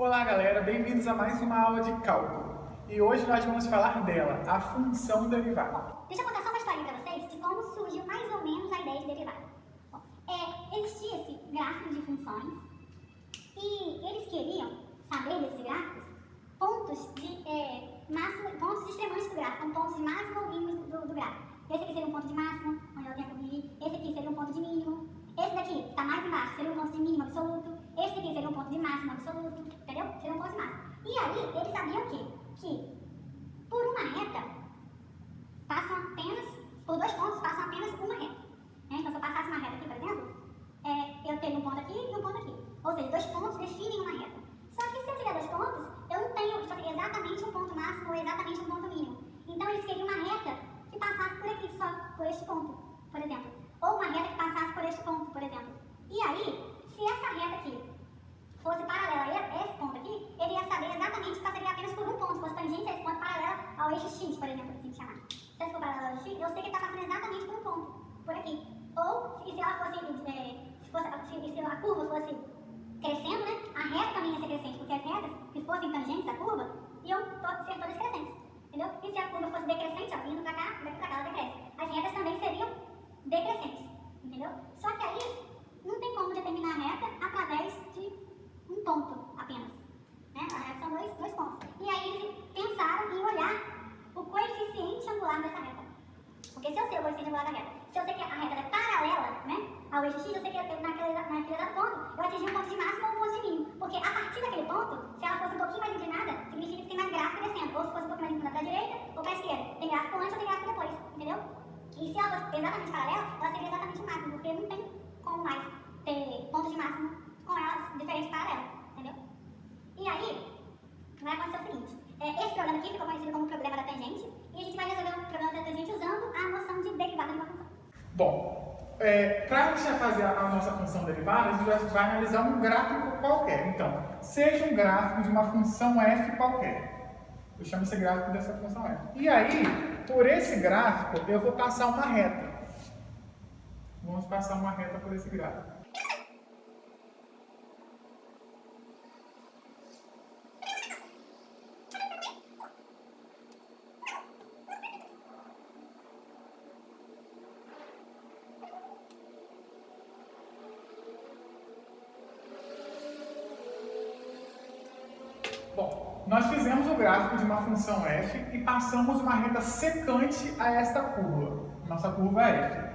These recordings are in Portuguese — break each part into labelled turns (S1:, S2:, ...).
S1: Olá galera, bem-vindos a mais uma aula de cálculo. E hoje nós vamos falar dela, a função derivada.
S2: Deixa eu contar só uma historinha para vocês de como surgiu mais ou menos a ideia de derivada. Bom, existia esse gráfico de funções e eles queriam saber desses gráficos pontos de extremante do gráfico, pontos de máximo ou mínimo do gráfico. Esse aqui seria um ponto de máximo, onde ela tem a curva I, esse aqui seria um ponto de mínimo, esse daqui, que está mais embaixo, seria um ponto de mínimo absoluto, esse daqui seria um ponto de máximo absoluto, entendeu? Seria um ponto de máximo. E aí, eles sabiam o quê? Que por uma reta, por dois pontos, passam apenas uma reta. Então, se eu passasse uma reta aqui, por exemplo, eu tenho um ponto aqui e um ponto aqui. Ou seja, dois pontos definem uma reta. Só que se eu tiver dois pontos, eu não tenho exatamente um ponto máximo ou exatamente um ponto mínimo. Então, eles queriam uma reta que passasse por aqui só, por este ponto, por exemplo. Ou uma reta que passasse por este ponto, por exemplo. E aí, se essa reta aqui fosse paralela a esse ponto aqui, ele ia saber exatamente que passaria apenas por um ponto, fosse tangente a esse ponto paralelo ao eixo X, por exemplo, assim chamar. Se ele for paralelo ao eixo X, eu sei que ele está passando exatamente por um ponto, por aqui. Ou, se ela fosse, se a curva fosse crescendo, né, a reta também ia ser crescente, porque as retas que fossem tangentes à curva iam ser todas crescentes, entendeu? E se a curva fosse decrescente, ó, vindo pra cá, daqui pra cá, ela decresce. As retas também seriam decrescentes, entendeu? Só que aí, não tem como determinar a reta através de um ponto apenas, né? A reta são dois pontos. E aí eles pensaram em olhar o coeficiente angular dessa reta. Porque se eu sei o coeficiente angular da reta, se eu sei que a reta é paralela, né, ao eixo X, eu sei que naquele exato ponto eu atingi um ponto de máximo ou um ponto de mínimo. Porque a partir daquele ponto, se ela fosse um pouquinho mais inclinada, significa que tem mais gráfico descendo. Ou se fosse um pouquinho mais inclinada para a direita ou para a esquerda, tem gráfico antes ou tem gráfico depois, entendeu? E se ela fosse exatamente paralela, ela seria exatamente o máximo, porque não tem como mais ter pontos de máximo com elas diferentes paralelas, entendeu? E aí, vai acontecer o seguinte, esse problema aqui ficou conhecido como problema da tangente, e a gente vai resolver o problema da tangente usando a noção de derivada de uma função.
S1: Bom, para a gente fazer a nossa função derivada, a gente vai analisar um gráfico qualquer. Então, seja um gráfico de uma função f qualquer. Eu chamo esse gráfico dessa função f. E aí, por esse gráfico, eu vou passar uma reta. Vamos passar uma reta por esse gráfico. Bom, nós fizemos o gráfico de uma função f e passamos uma reta secante a esta curva. Nossa curva é f.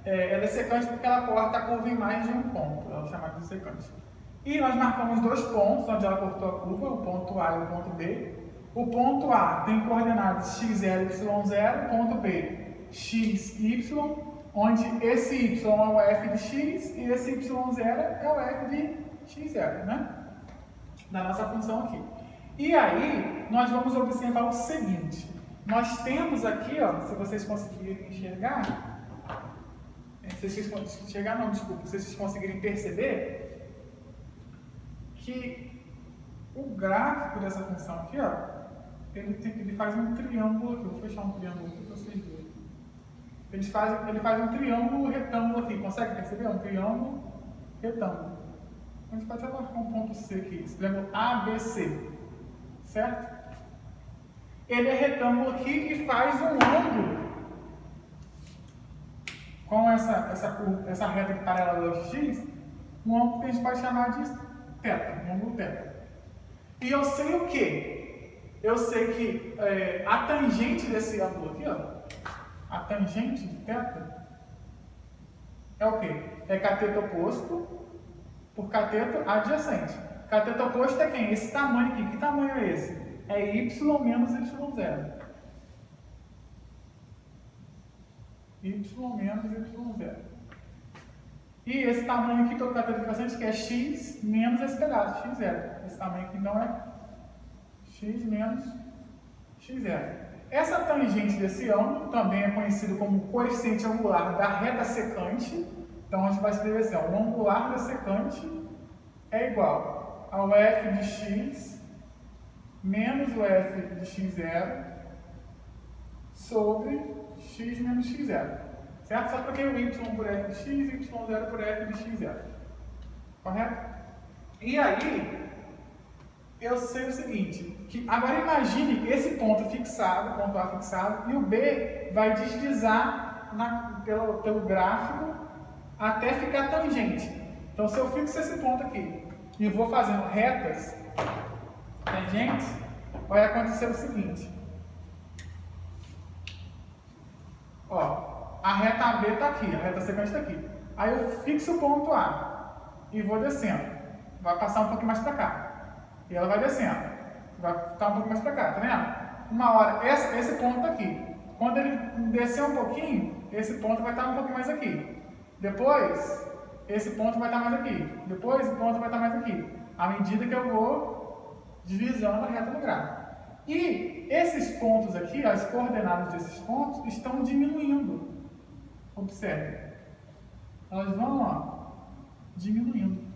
S1: Ela é secante porque ela corta a curva em mais de um ponto, ela é chamada de secante. E nós marcamos dois pontos onde ela cortou a curva, o ponto A e o ponto B. O ponto A tem coordenadas x0 e y0, o ponto B x, y, onde esse y é o f de x e esse y0 é o f de x0, né? Da nossa função aqui. E aí, nós vamos observar o seguinte. Nós temos aqui, ó, se vocês conseguirem enxergar, se vocês conseguirem perceber que o gráfico dessa função aqui, ó, ele faz um triângulo aqui. Vou fechar um triângulo aqui para vocês verem. Ele faz um triângulo retângulo aqui. Consegue perceber? Um triângulo retângulo. A gente pode até marcar um ponto C aqui, esse triângulo ABC, certo? Ele é retângulo aqui e faz um ângulo com essa reta que paralela ao x, um ângulo que a gente pode chamar de θ, um ângulo θ. E eu sei o quê? Eu sei que a tangente desse ângulo aqui, ó, a tangente de θ é o quê? É cateto oposto por cateto adjacente. Cateto oposto é quem? Esse tamanho aqui. Que tamanho é esse? É y menos y0. Y menos y0. E esse tamanho aqui pelo cateto adjacente que é x menos esse pedaço, x0. Esse tamanho aqui não é x menos x0. Essa tangente desse ângulo também é conhecido como coeficiente angular da reta secante. Então, a gente vai escrever assim, ó, o angular da secante é igual ao f de x menos o f de x0 sobre x menos x0. Certo? Só troquei o y por f de x e y0 por f de x0. Correto? E aí, eu sei o seguinte, que agora imagine esse ponto fixado, ponto A fixado, e o B vai deslizar pelo gráfico até ficar tangente. Então, se eu fixo esse ponto aqui e vou fazendo retas tangentes, vai acontecer o seguinte. Ó, a reta AB está aqui, a reta secante está aqui. Aí eu fixo o ponto A e vou descendo. Vai passar um pouquinho mais para cá. E ela vai descendo. Vai estar um pouco mais para cá, tá vendo? Uma hora, esse ponto está aqui. Quando ele descer um pouquinho, esse ponto vai estar um pouquinho mais aqui. Depois, esse ponto vai estar mais aqui. Depois, esse ponto vai estar mais aqui. À medida que eu vou deslizando a reta no gráfico. E esses pontos aqui, as coordenadas desses pontos, estão diminuindo. Observe. Elas vão, ó, diminuindo.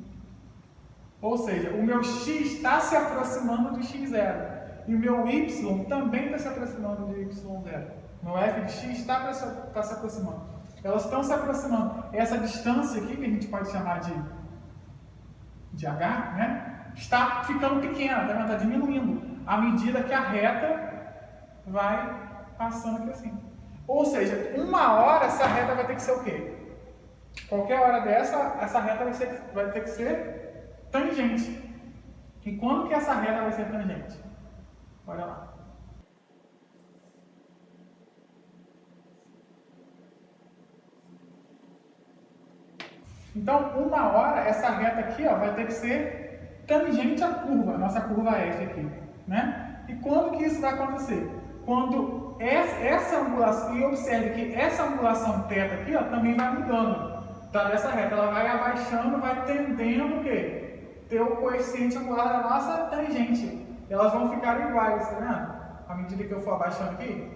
S1: Ou seja, o meu x está se aproximando de x0. E o meu y também está se aproximando de y0. Meu f de x está se aproximando. Elas estão se aproximando. Essa distância aqui, que a gente pode chamar de h, né? Está ficando pequena, tá? Está diminuindo. À medida que a reta vai passando aqui assim. Ou seja, uma hora essa reta vai ter que ser o quê? Qualquer hora dessa, essa reta vai ter que ser tangente. E quando que essa reta vai ser tangente? Olha lá. Então, uma hora, essa reta aqui, ó, vai ter que ser tangente à curva, a nossa curva F aqui, né? E quando que isso vai acontecer? Quando essa angulação, e observe que essa angulação θ aqui, ó, também vai mudando. Então, essa reta, ela vai abaixando, vai tendendo o quê? Ter o coeficiente angular da nossa tangente. Elas vão ficar iguais, tá vendo? À medida que eu for abaixando aqui.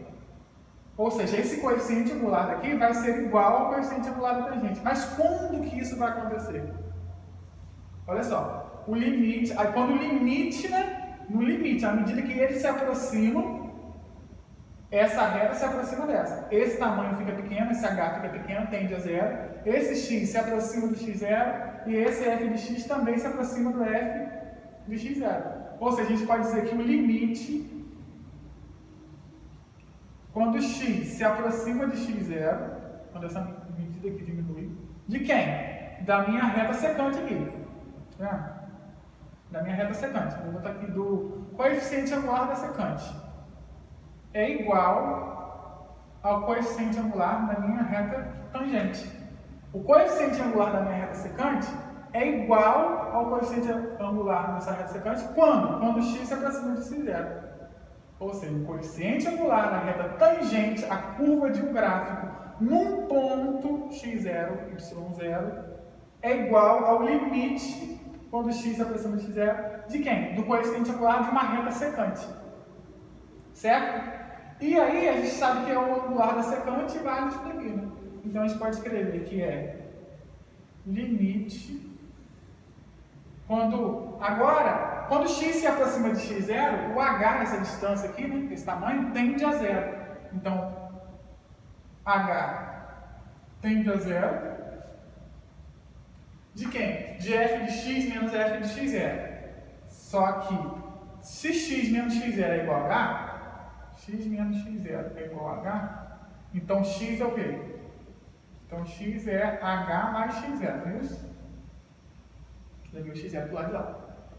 S1: Ou seja, esse coeficiente angular daqui vai ser igual ao coeficiente angular da tangente. Mas quando que isso vai acontecer? Olha só, o limite, aí quando o limite, né? No limite, à medida que eles se aproximam, essa reta se aproxima dessa. Esse tamanho fica pequeno, esse h fica pequeno, tende a zero. Esse x se aproxima do x0 e esse f de x também se aproxima do f de x0. Ou seja, a gente pode dizer que o limite, quando x se aproxima de x0, quando essa medida aqui diminui, de quem? Da minha reta secante aqui. Tá? Da minha reta secante. Vou botar aqui do coeficiente angular da secante. É igual ao coeficiente angular da minha reta tangente. O coeficiente angular da minha reta secante é igual ao coeficiente angular dessa reta secante quando? Quando x se aproxima de x0. Ou seja, o coeficiente angular na reta tangente à curva de um gráfico num ponto x0, y0 é igual ao limite quando x se aproxima de x0 de quem? Do coeficiente angular de uma reta secante. Certo? E aí a gente sabe que é o angular da secante e vale isso daqui, né? Então a gente pode escrever que é limite quando x se aproxima de x0, o h, essa distância aqui, né, esse tamanho, tende a zero. Então, h tende a zero de quem? De f de x menos f de x0. Só que, se x menos x0 é igual a h, x menos x0 é igual a h, então x é o quê? Então x é h mais x0, não é isso? Levei o x0 do lado de lá.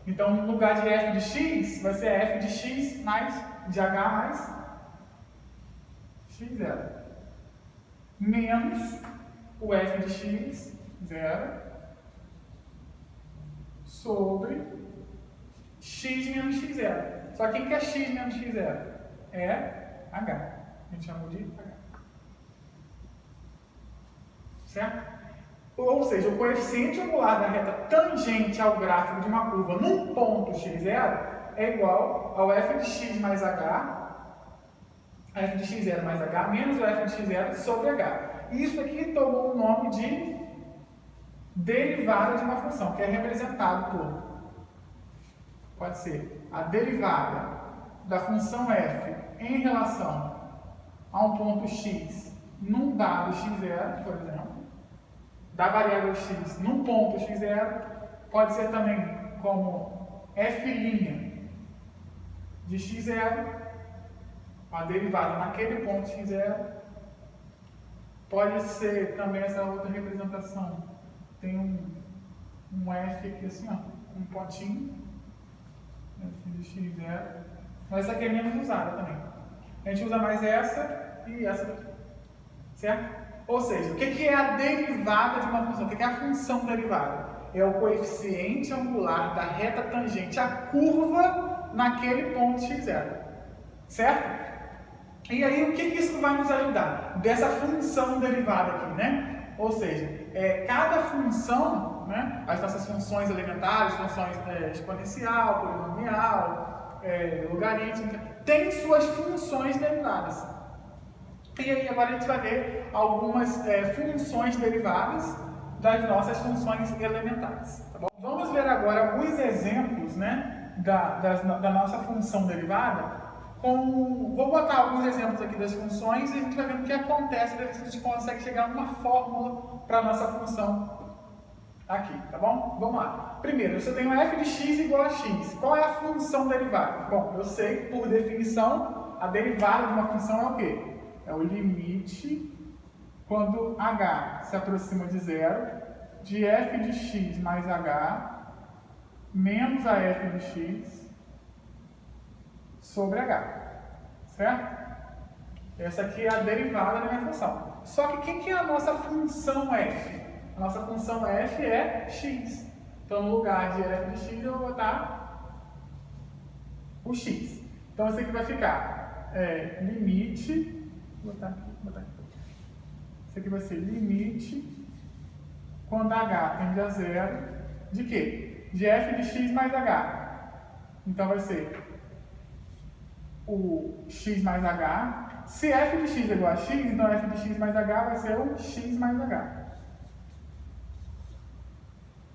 S1: Então, no lugar de f de x, vai ser f de x mais de h mais x0. Menos o f de x, 0, sobre x menos x0. Só quem que é x menos x0? É h. A gente chamou de h. Certo? Ou seja, o coeficiente angular da reta tangente ao gráfico de uma curva num ponto x0 é igual ao f de x mais h, f de x0 mais h, menos o f de x0 sobre h. Isso aqui tomou o nome de derivada de uma função, que é representado por, pode ser a derivada da função f em relação a um ponto x num dado x0, por exemplo, da variável x num ponto x0, pode ser também como f' de x0, a derivada naquele ponto x0. Pode ser também essa outra representação. Tem um f aqui assim, ó, um pontinho, f de x0. Mas essa aqui é menos usada também. A gente usa mais essa e essa daqui. Certo? Ou seja, o que é a derivada de uma função? O que é a função derivada? É o coeficiente angular da reta tangente à curva naquele ponto x0. Certo? E aí, o que isso vai nos ajudar? Dessa função derivada aqui, né? Ou seja, cada função, né? As nossas funções elementares, funções exponencial, polinomial, logarítmica, tem suas funções derivadas. E aí, agora a gente vai ver algumas funções derivadas das nossas funções elementares. Tá bom? Vamos ver agora alguns exemplos, né, da nossa função derivada. Vou botar alguns exemplos aqui das funções e a gente vai ver o que acontece para ver se a gente consegue chegar a uma fórmula para a nossa função aqui, tá bom? Vamos lá. Primeiro, se eu tenho f de x igual a x, qual é a função derivada? Bom, eu sei, por definição, a derivada de uma função é o quê? É o limite, quando h se aproxima de zero, de f de x mais h menos a f de x sobre h, certo? Essa aqui é a derivada da minha função. Só que o que é a nossa função f? A nossa função f é x. Então, no lugar de f de x, eu vou botar o x. Então, isso aqui vai ficar limite, vou botar aqui. Isso aqui vai ser limite, quando h tende a zero, de quê? De f de x mais h. Então, vai ser o x mais h. Se f de x é igual a x, então f de x mais h vai ser o x mais h.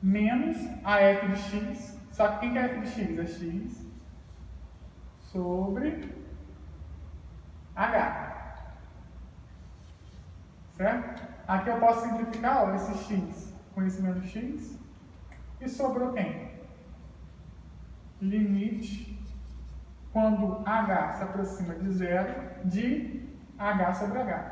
S1: Menos a f de x. Só que quem que é f de x? É x sobre h. Certo? Aqui eu posso simplificar, ó, esse x com esse menos x. E sobrou quem? Limite, quando h se aproxima de zero, de h sobre h.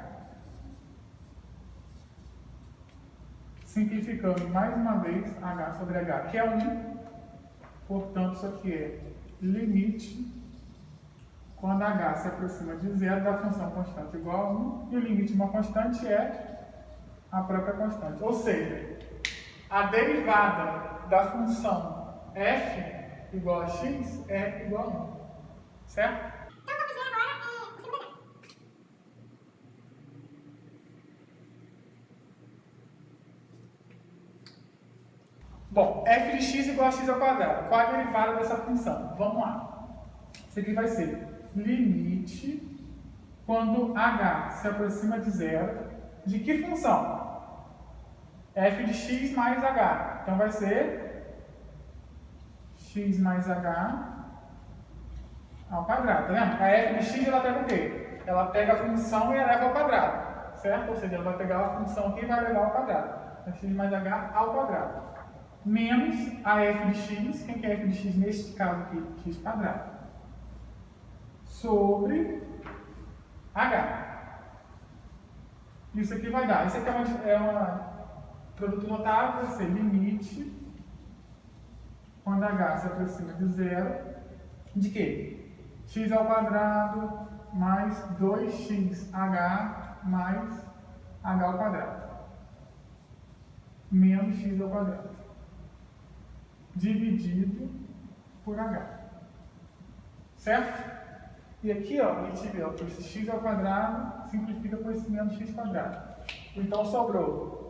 S1: Simplificando mais uma vez h sobre h, que é 1. Portanto, isso aqui é limite, quando h se aproxima de zero, da função constante igual a 1. E o limite de uma constante é a própria constante. Ou seja, a derivada da função f igual a x é igual a 1. Certo?
S2: Então vamos ver agora o segundo exemplo.
S1: Bom, f de x igual a x ao quadrado. Qual a derivada dessa função? Vamos lá. Isso aqui vai ser limite, quando h se aproxima de zero, de que função? F de x mais h. Então vai ser x mais h ao quadrado, tá vendo? A f de x ela pega o quê? Ela pega a função e eleva ao quadrado, certo? Ou seja, ela vai pegar a função aqui e vai elevar ao quadrado. Então, x mais h ao quadrado. Menos a f de x, quem que é f de x neste caso aqui? X quadrado. Sobre h. Isso aqui vai dar. Isso aqui é uma produto notável, vai ser limite, quando h se aproxima de zero, de quê? X ao quadrado mais 2xh mais h ao quadrado. Menos x ao quadrado. Dividido por h. Certo? E aqui, ó, a gente vê, ó, que esse x ao quadrado simplifica por esse menos x quadrado. Então, sobrou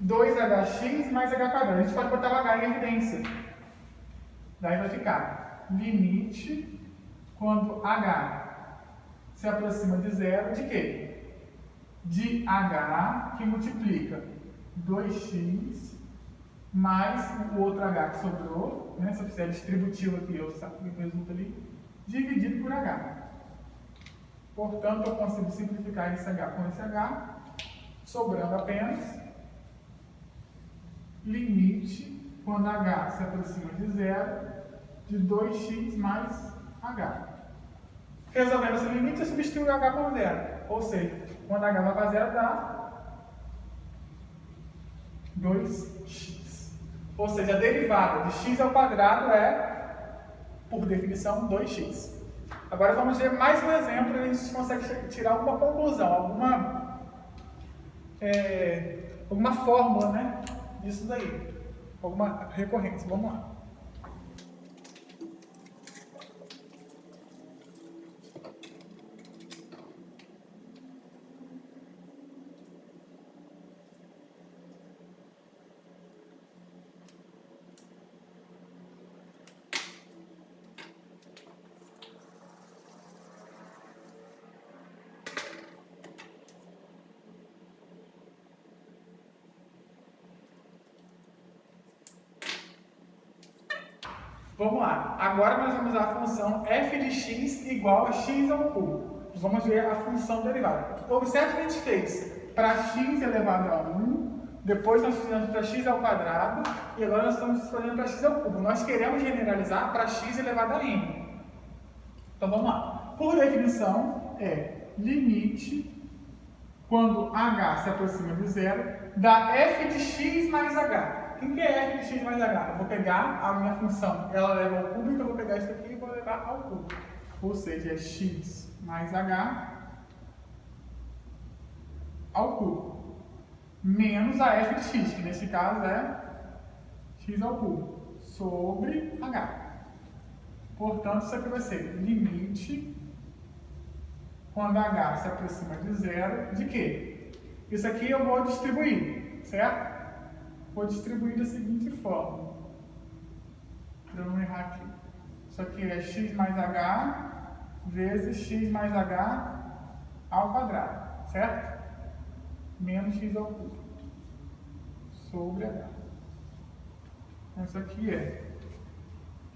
S1: 2hx mais h quadrado. A gente pode botar o h em evidência. Daí vai ficar limite, quando h se aproxima de zero, de quê? De h, que multiplica 2x mais o outro h que sobrou, né? Se eu fizer distributivo aqui, eu sabe o que resulta ali, dividido por h. Portanto, eu consigo simplificar esse h com esse h, sobrando apenas limite, quando h se aproxima de zero, de 2x mais h. Resolvendo esse limite, eu substituo h por zero. Ou seja, quando h vai para zero, dá 2x. Ou seja, a derivada de x ao quadrado é, por definição, 2x. Agora vamos ver mais um exemplo e a gente consegue tirar alguma conclusão, alguma fórmula, né, disso daí. Alguma recorrência. Vamos lá. Vamos lá. Agora nós vamos usar a função f de x igual a x ao cubo. Vamos ver a função derivada. Observe que a gente fez para x elevado a 1, depois nós fizemos para x ao quadrado, e agora nós estamos fazendo para x ao cubo. Nós queremos generalizar para x elevado a n. Então vamos lá. Por definição, é limite, quando h se aproxima de zero, da f de x mais h. O que é f de x mais h? Eu vou pegar a minha função, ela leva ao cubo, então eu vou pegar isso aqui e vou levar ao cubo. Ou seja, é x mais h ao cubo. Menos a f de x, que nesse caso é x ao cubo, sobre h. Portanto, isso aqui vai ser limite, quando h se aproxima de zero, de quê? Isso aqui eu vou distribuir, certo? Vou distribuir da seguinte forma, para não errar aqui. Isso aqui é x mais h vezes x mais h ao quadrado, certo? Menos x ao cubo, sobre h. Então, isso aqui é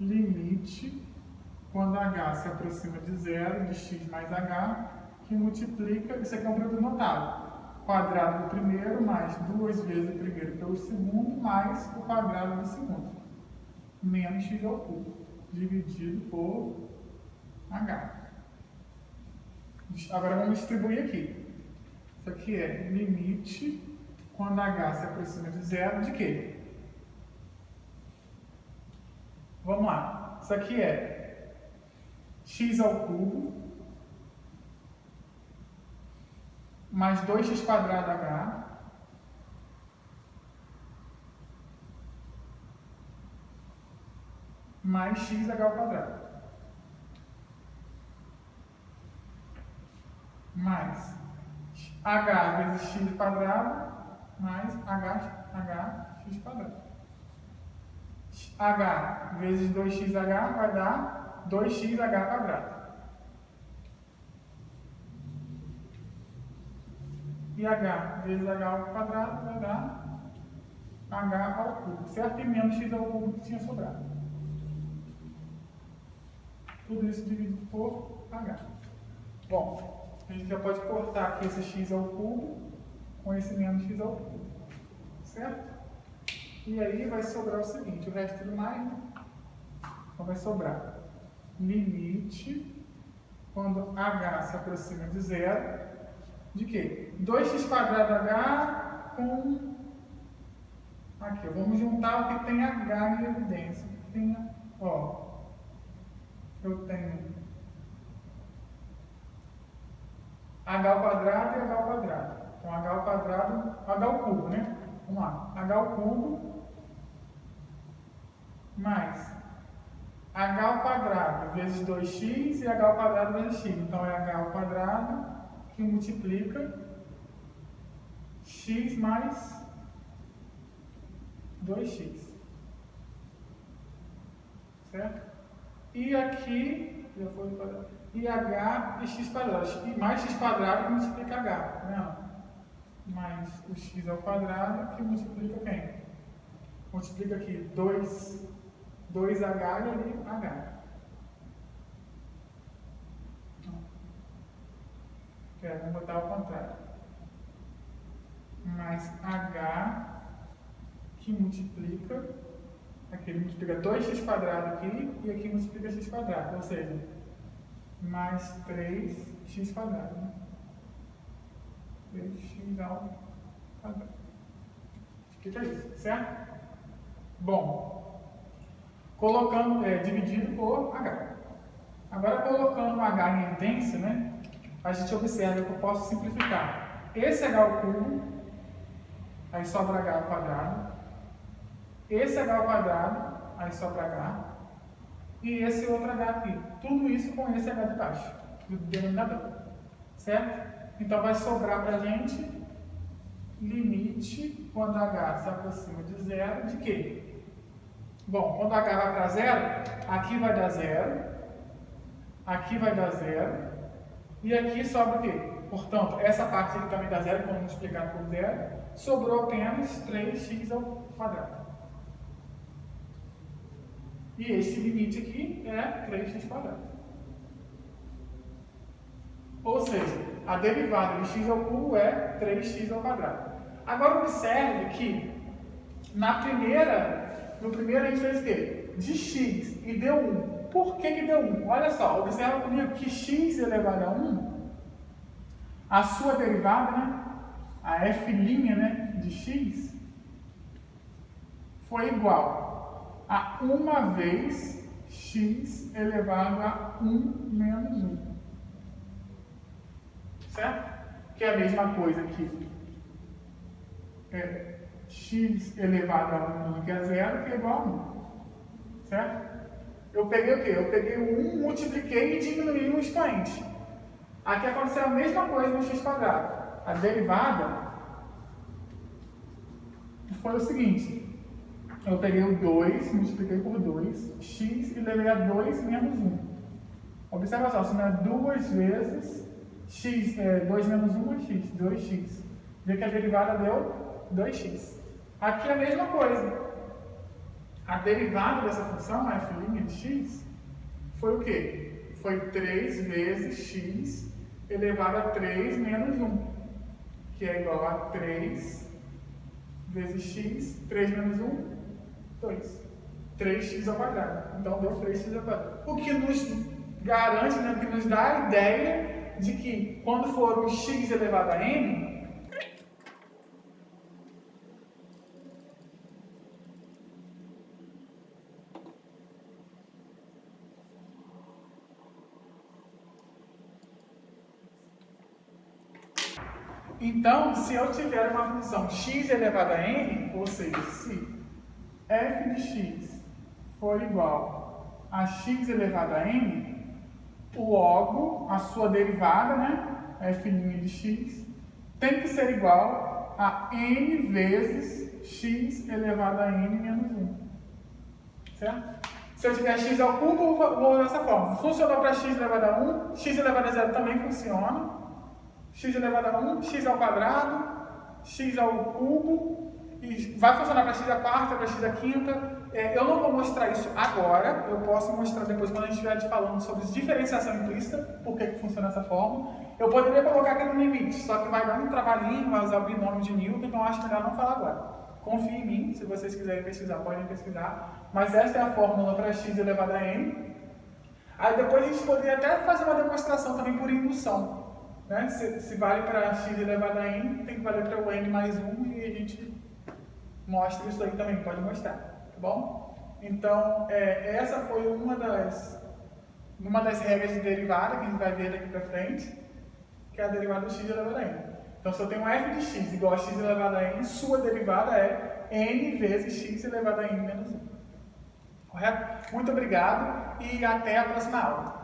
S1: limite, quando h se aproxima de zero, de x mais h, que multiplica, isso aqui é um produto notável. Quadrado do primeiro mais 2 vezes o primeiro pelo segundo, mais o quadrado do segundo, menos x ao cubo, dividido por h. Agora vamos distribuir aqui. Isso aqui é limite, quando h se aproxima de zero, de quê? Vamos lá. Isso aqui é x ao cubo, mais 2x quadrado h, mais xh ao quadrado, mais h vezes x quadrado, mais hx quadrado. H vezes 2xh vai dar 2xh quadrado. E h vezes h ao quadrado vai dar h ao cubo, certo? E menos x ao cubo que tinha sobrado. Tudo isso dividido por h. Bom, a gente já pode cortar aqui esse x ao cubo com esse menos x ao cubo, certo? E aí vai sobrar o seguinte, o resto do mais, né? Então vai sobrar limite, quando h se aproxima de zero, de quê? 2x quadrado h com... Aqui, vamos juntar o que tem h em evidência. Eu tenho h ao quadrado e h ao quadrado. Então, h ao quadrado, h ao cubo, né? Vamos lá. h ao cubo mais h ao quadrado vezes 2x e h ao quadrado vezes x. Então, é h ao quadrado que multiplica x mais 2x, certo? E aqui, já foi o quadrado, e h e x quadrado, e mais x quadrado que multiplica h, né? Mais o x ao quadrado que multiplica quem? Multiplica aqui 2h e ali h. Vamos botar ao contrário. Mais h que multiplica Aqui ele multiplica 2x² aqui e aqui multiplica x², ou seja, mais 3x². Né? 3x ao quadrado. Fica isso, certo? Bom, colocando, dividido por h. Agora, colocando h em evidência, né, a gente observa que eu posso simplificar. Esse h ao cubo, aí sobra h ao quadrado. Esse h ao quadrado, aí sobra h. E esse outro h aqui. Tudo isso com esse h de baixo, do denominador. Certo? Então, vai sobrar para a gente limite, quando h se aproxima de zero, de quê? Bom, quando h vai para zero, aqui vai dar zero, aqui vai dar zero, e aqui sobra o quê? Portanto, essa parte aqui também dá zero, quando multiplicar por zero, sobrou apenas 3x ao quadrado. E esse limite aqui é 3x². Ou seja, a derivada de x ao cubo é 3x ao quadrado. Agora observe que no primeiro a gente fez o quê? De x e deu 1. Por que deu 1? Olha só, observa comigo que x elevado a 1, a sua derivada, né, a f', né, de x, foi igual a 1 vez x elevado a 1 menos 1. Certo? Que é a mesma coisa que x elevado a 1 que é 0, que é igual a 1. Certo? Eu peguei o quê? Eu peguei o 1, multipliquei e diminuí o expoente. Aqui aconteceu a mesma coisa no x². A derivada foi o seguinte. Eu peguei o 2, multipliquei por 2, x e levei a 2 menos 1. Observa só, se não é 2 vezes x, 2 menos 1 é x, 2x. Vê que a derivada deu 2x. Aqui é a mesma coisa. A derivada dessa função, a f' de x, foi o quê? Foi 3 vezes x elevado a 3 menos 1, que é igual a 3 vezes x, 3 menos 1, 2. 3x ao quadrado. Então, deu 3x ao quadrado. O que nos garante, né, o que nos dá a ideia de que, quando for o x elevado a n, então, se eu tiver uma função x elevado a n, ou seja, se f de x for igual a x elevado a n, logo, a sua derivada, né, f' de x, tem que ser igual a n vezes x elevado a n menos 1. Certo? Se eu tiver x ao cubo, vou usar dessa forma. Funcionou para x elevado a 1, x elevado a 0 também funciona. X elevado a 1, x ao quadrado, x ao cubo, e vai funcionar para x à quarta, para x à quinta. Eu não vou mostrar isso agora, eu posso mostrar depois quando a gente estiver falando sobre diferenciação implícita, por que funciona dessa forma. Eu poderia colocar aqui no limite, só que vai dar um trabalhinho, vai usar o binômio de Newton, então eu acho melhor não falar agora. Confie em mim, se vocês quiserem pesquisar, podem pesquisar, mas esta é a fórmula para x elevado a n. Aí depois a gente poderia até fazer uma demonstração também por indução. Né? Se vale para x elevado a n, tem que valer para o n mais 1 e a gente mostra isso aí também, pode mostrar, tá bom? Então, essa foi uma das regras de derivada que a gente vai ver daqui para frente, que é a derivada do x elevado a n. Então, se eu tenho f de x igual a x elevado a n, sua derivada é n vezes x elevado a n menos 1. Correto? Muito obrigado e até a próxima aula.